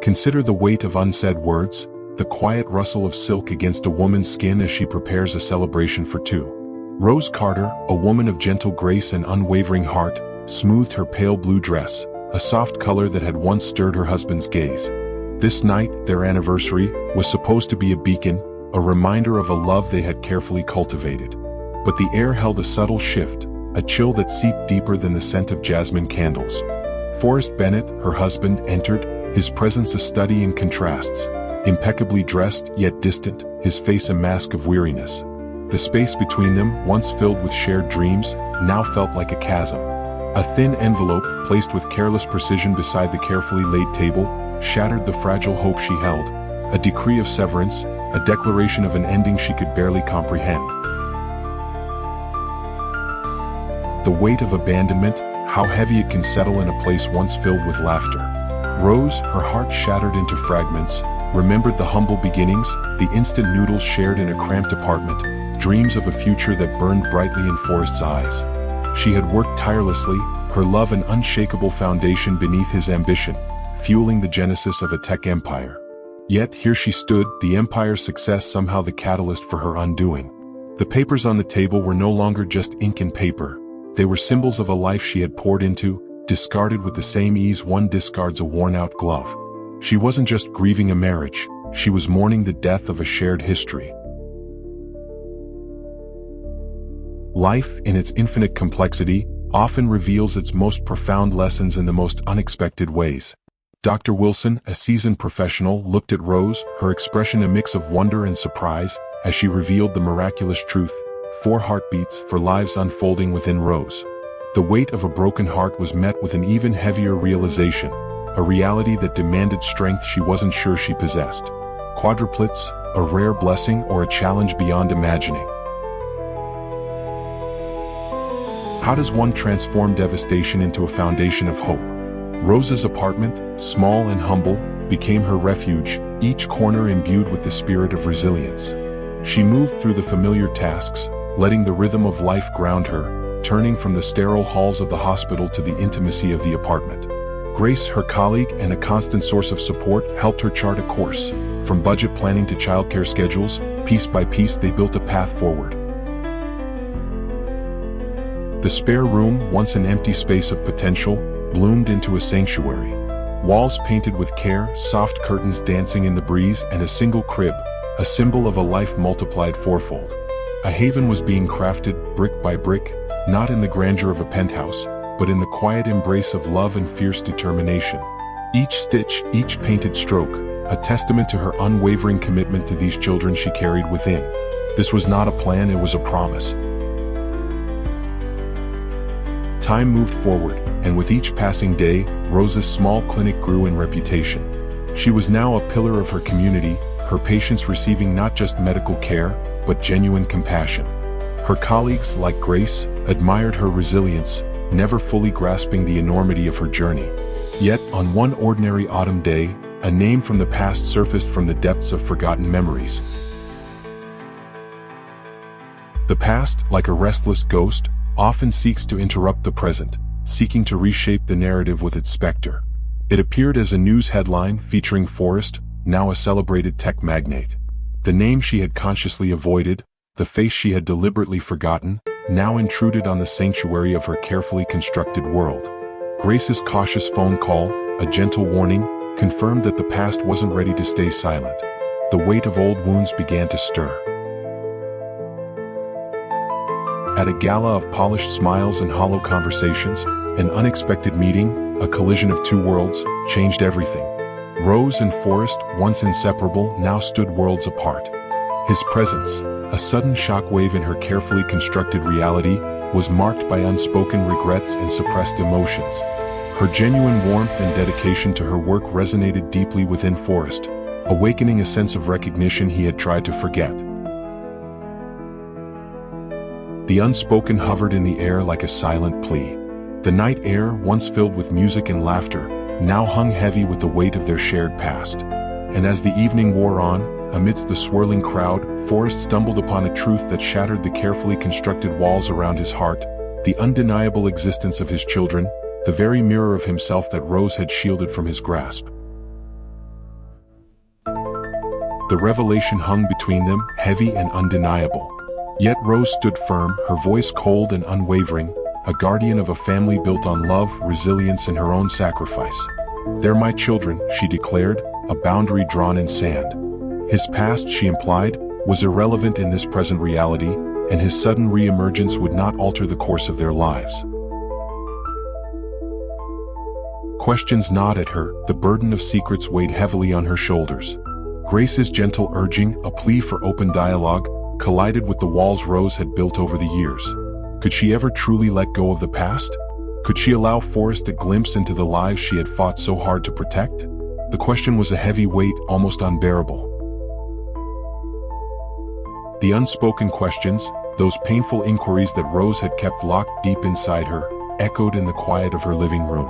Consider the weight of unsaid words, the quiet rustle of silk against a woman's skin as she prepares a celebration for two. Rose Carter, a woman of gentle grace and unwavering heart, smoothed her pale blue dress, a soft color that had once stirred her husband's gaze. This night, their anniversary, was supposed to be a beacon, a reminder of a love they had carefully cultivated. But the air held a subtle shift, a chill that seeped deeper than the scent of jasmine candles. Forrest Bennett, her husband, entered, his presence a study in contrasts. Impeccably dressed, yet distant, his face a mask of weariness. The space between them, once filled with shared dreams, now felt like a chasm. A thin envelope, placed with careless precision beside the carefully laid table, shattered the fragile hope she held. A decree of severance, a declaration of an ending she could barely comprehend. The weight of abandonment, how heavy it can settle in a place once filled with laughter. Rose, her heart shattered into fragments, remembered the humble beginnings, the instant noodles shared in a cramped apartment, dreams of a future that burned brightly in Forrest's eyes. She had worked tirelessly, her love an unshakable foundation beneath his ambition, fueling the genesis of a tech empire. Yet here she stood, the empire's success somehow the catalyst for her undoing. The papers on the table were no longer just ink and paper. They were symbols of a life she had poured into, discarded with the same ease one discards a worn-out glove. She wasn't just grieving a marriage, she was mourning the death of a shared history. Life, in its infinite complexity, often reveals its most profound lessons in the most unexpected ways. Dr. Wilson, a seasoned professional, looked at Rose, her expression a mix of wonder and surprise, as she revealed the miraculous truth: 4 heartbeats for lives unfolding within Rose. The weight of a broken heart was met with an even heavier realization, a reality that demanded strength she wasn't sure she possessed. Quadruplets, a rare blessing or a challenge beyond imagining. How does one transform devastation into a foundation of hope? Rose's apartment, small and humble, became her refuge, each corner imbued with the spirit of resilience. She moved through the familiar tasks, letting the rhythm of life ground her, turning from the sterile halls of the hospital to the intimacy of the apartment. Grace, her colleague and a constant source of support, helped her chart a course. From budget planning to childcare schedules, piece by piece they built a path forward. The spare room, once an empty space of potential, bloomed into a sanctuary. Walls painted with care, soft curtains dancing in the breeze, and a single crib, a symbol of a life multiplied fourfold. A haven was being crafted, brick by brick, not in the grandeur of a penthouse, but in the quiet embrace of love and fierce determination. Each stitch, each painted stroke, a testament to her unwavering commitment to these children she carried within. This was not a plan, it was a promise. Time moved forward, and with each passing day, Rose's small clinic grew in reputation. She was now a pillar of her community, her patients receiving not just medical care, but genuine compassion. Her colleagues, like Grace, admired her resilience, never fully grasping the enormity of her journey. Yet, on one ordinary autumn day, a name from the past surfaced from the depths of forgotten memories. The past, like a restless ghost, often seeks to interrupt the present, seeking to reshape the narrative with its specter. It appeared as a news headline featuring Forrest, now a celebrated tech magnate. The name she had consciously avoided, the face she had deliberately forgotten, now intruded on the sanctuary of her carefully constructed world. Grace's cautious phone call, a gentle warning, confirmed that the past wasn't ready to stay silent. The weight of old wounds began to stir. At a gala of polished smiles and hollow conversations, an unexpected meeting, a collision of 2 worlds, changed everything. Rose and Forrest, once inseparable, now stood worlds apart. His presence, a sudden shockwave in her carefully constructed reality, was marked by unspoken regrets and suppressed emotions. Her genuine warmth and dedication to her work resonated deeply within Forrest, awakening a sense of recognition he had tried to forget. The unspoken hovered in the air like a silent plea. The night air, once filled with music and laughter, now hung heavy with the weight of their shared past. And as the evening wore on, amidst the swirling crowd, Forrest stumbled upon a truth that shattered the carefully constructed walls around his heart: the undeniable existence of his children, the very mirror of himself that Rose had shielded from his grasp. The revelation hung between them, heavy and undeniable. Yet Rose stood firm, her voice cold and unwavering, a guardian of a family built on love, resilience, and her own sacrifice. "They're my children," she declared, a boundary drawn in sand. His past, she implied, was irrelevant in this present reality, and his sudden re-emergence would not alter the course of their lives. Questions gnawed at her, the burden of secrets weighed heavily on her shoulders. Grace's gentle urging, a plea for open dialogue, collided with the walls Rose had built over the years. Could she ever truly let go of the past? Could she allow Forrest a glimpse into the lives she had fought so hard to protect? The question was a heavy weight, almost unbearable. The unspoken questions, those painful inquiries that Rose had kept locked deep inside her, echoed in the quiet of her living room.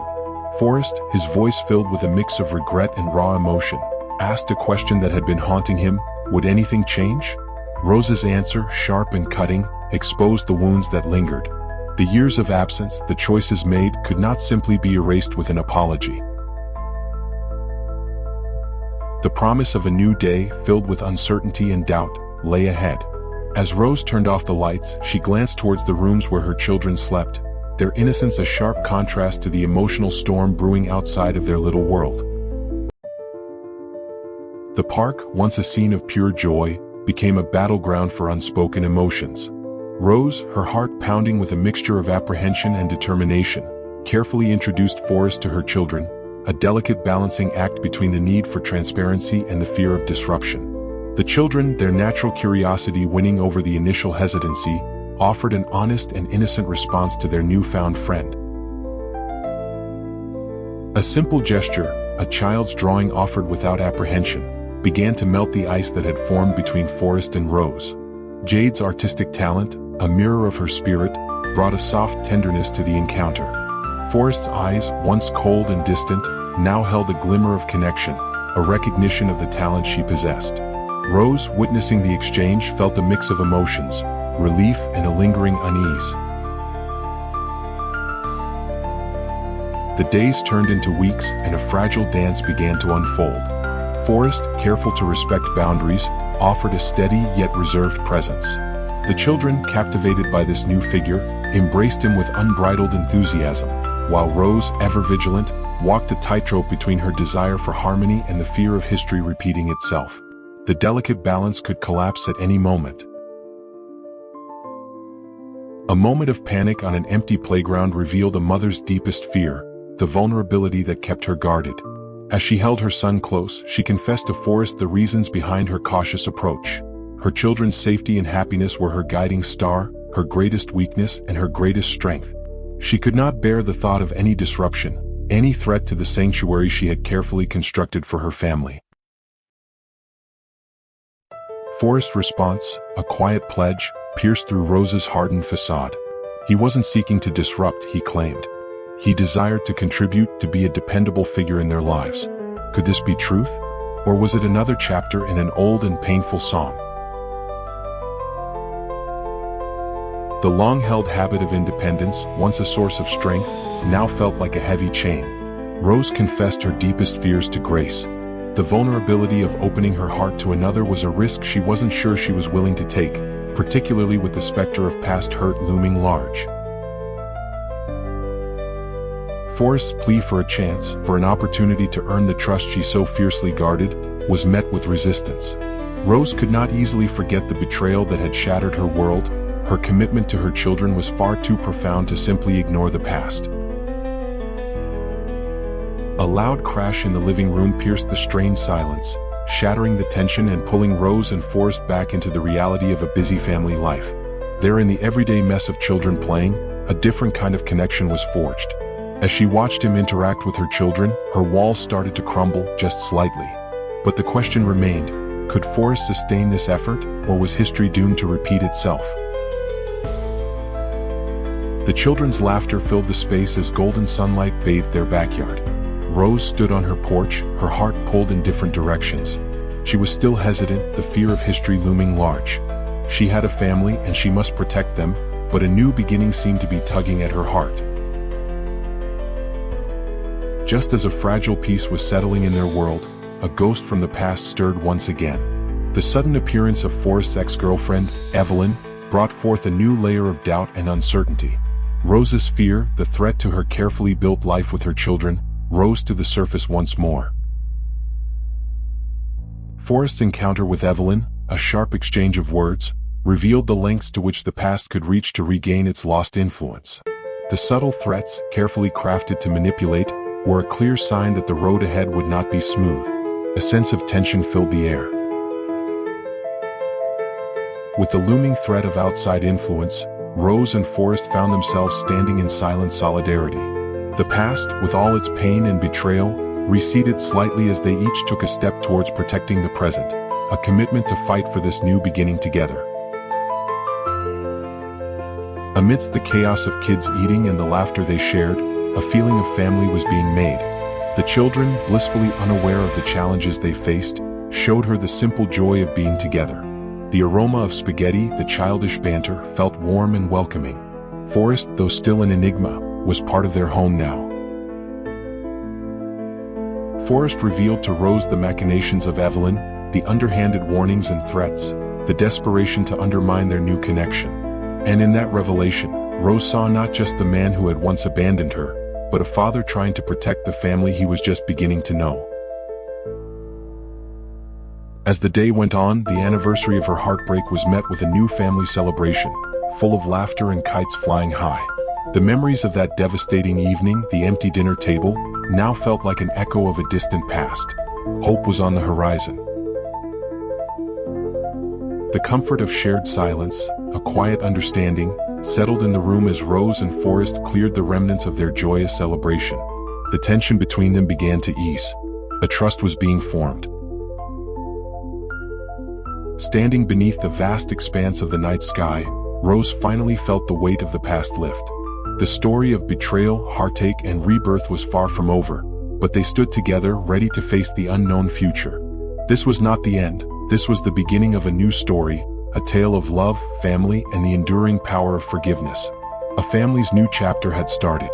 Forrest, his voice filled with a mix of regret and raw emotion, asked a question that had been haunting him: would anything change? Rose's answer, sharp and cutting, exposed the wounds that lingered. The years of absence, the choices made, could not simply be erased with an apology. The promise of a new day, filled with uncertainty and doubt, lay ahead. As Rose turned off the lights, she glanced towards the rooms where her children slept, their innocence a sharp contrast to the emotional storm brewing outside of their little world. The park, once a scene of pure joy, became a battleground for unspoken emotions. Rose, her heart pounding with a mixture of apprehension and determination, carefully introduced Forrest to her children, a delicate balancing act between the need for transparency and the fear of disruption. The children, their natural curiosity winning over the initial hesitancy, offered an honest and innocent response to their newfound friend. A simple gesture, a child's drawing offered without apprehension, began to melt the ice that had formed between Forrest and Rose. Jade's artistic talent, a mirror of her spirit, brought a soft tenderness to the encounter. Forrest's eyes, once cold and distant, now held a glimmer of connection, a recognition of the talent she possessed. Rose, witnessing the exchange, felt a mix of emotions, relief and a lingering unease. The days turned into weeks, and a fragile dance began to unfold. Forrest, careful to respect boundaries, offered a steady yet reserved presence. The children, captivated by this new figure, embraced him with unbridled enthusiasm, while Rose, ever vigilant, walked a tightrope between her desire for harmony and the fear of history repeating itself. The delicate balance could collapse at any moment. A moment of panic on an empty playground revealed a mother's deepest fear, the vulnerability that kept her guarded. As she held her son close, she confessed to Forrest the reasons behind her cautious approach. Her children's safety and happiness were her guiding star, her greatest weakness and her greatest strength. She could not bear the thought of any disruption, any threat to the sanctuary she had carefully constructed for her family. Forrest's response, a quiet pledge, pierced through Rose's hardened facade. He wasn't seeking to disrupt, he claimed. He desired to contribute, to be a dependable figure in their lives. Could this be truth? Or was it another chapter in an old and painful song? The long-held habit of independence, once a source of strength, now felt like a heavy chain. Rose confessed her deepest fears to Grace. The vulnerability of opening her heart to another was a risk she wasn't sure she was willing to take, particularly with the specter of past hurt looming large. Forrest's plea for a chance, for an opportunity to earn the trust she so fiercely guarded, was met with resistance. Rose could not easily forget the betrayal that had shattered her world. Her commitment to her children was far too profound to simply ignore the past. A loud crash in the living room pierced the strained silence, shattering the tension and pulling Rose and Forrest back into the reality of a busy family life. There, in the everyday mess of children playing, a different kind of connection was forged. As she watched him interact with her children, her walls started to crumble, just slightly. But the question remained, could Forrest sustain this effort, or was history doomed to repeat itself? The children's laughter filled the space as golden sunlight bathed their backyard. Rose stood on her porch, her heart pulled in different directions. She was still hesitant, the fear of history looming large. She had a family and she must protect them, but a new beginning seemed to be tugging at her heart. Just as a fragile peace was settling in their world, a ghost from the past stirred once again. The sudden appearance of Forrest's ex-girlfriend, Evelyn, brought forth a new layer of doubt and uncertainty. Rose's fear, the threat to her carefully built life with her children, rose to the surface once more. Forrest's encounter with Evelyn, a sharp exchange of words, revealed the lengths to which the past could reach to regain its lost influence. The subtle threats, carefully crafted to manipulate, were a clear sign that the road ahead would not be smooth. A sense of tension filled the air. With the looming threat of outside influence, Rose and Forrest found themselves standing in silent solidarity. The past, with all its pain and betrayal, receded slightly as they each took a step towards protecting the present, a commitment to fight for this new beginning together. Amidst the chaos of kids eating and the laughter they shared, a feeling of family was being made. The children, blissfully unaware of the challenges they faced, showed her the simple joy of being together. The aroma of spaghetti, the childish banter, felt warm and welcoming. Forrest, though still an enigma, was part of their home now. Forrest revealed to Rose the machinations of Evelyn, the underhanded warnings and threats, the desperation to undermine their new connection. And in that revelation, Rose saw not just the man who had once abandoned her, but a father trying to protect the family he was just beginning to know. As the day went on, the anniversary of her heartbreak was met with a new family celebration, full of laughter and kites flying high. The memories of that devastating evening, the empty dinner table, now felt like an echo of a distant past. Hope was on the horizon. The comfort of shared silence, a quiet understanding, settled in the room as Rose and Forrest cleared the remnants of their joyous celebration. The tension between them began to ease. A trust was being formed. Standing beneath the vast expanse of the night sky, Rose finally felt the weight of the past lift. The story of betrayal, heartache, and rebirth was far from over, but they stood together, ready to face the unknown future. This was not the end. This was the beginning of a new story, a tale of love, family, and the enduring power of forgiveness. A family's new chapter had started.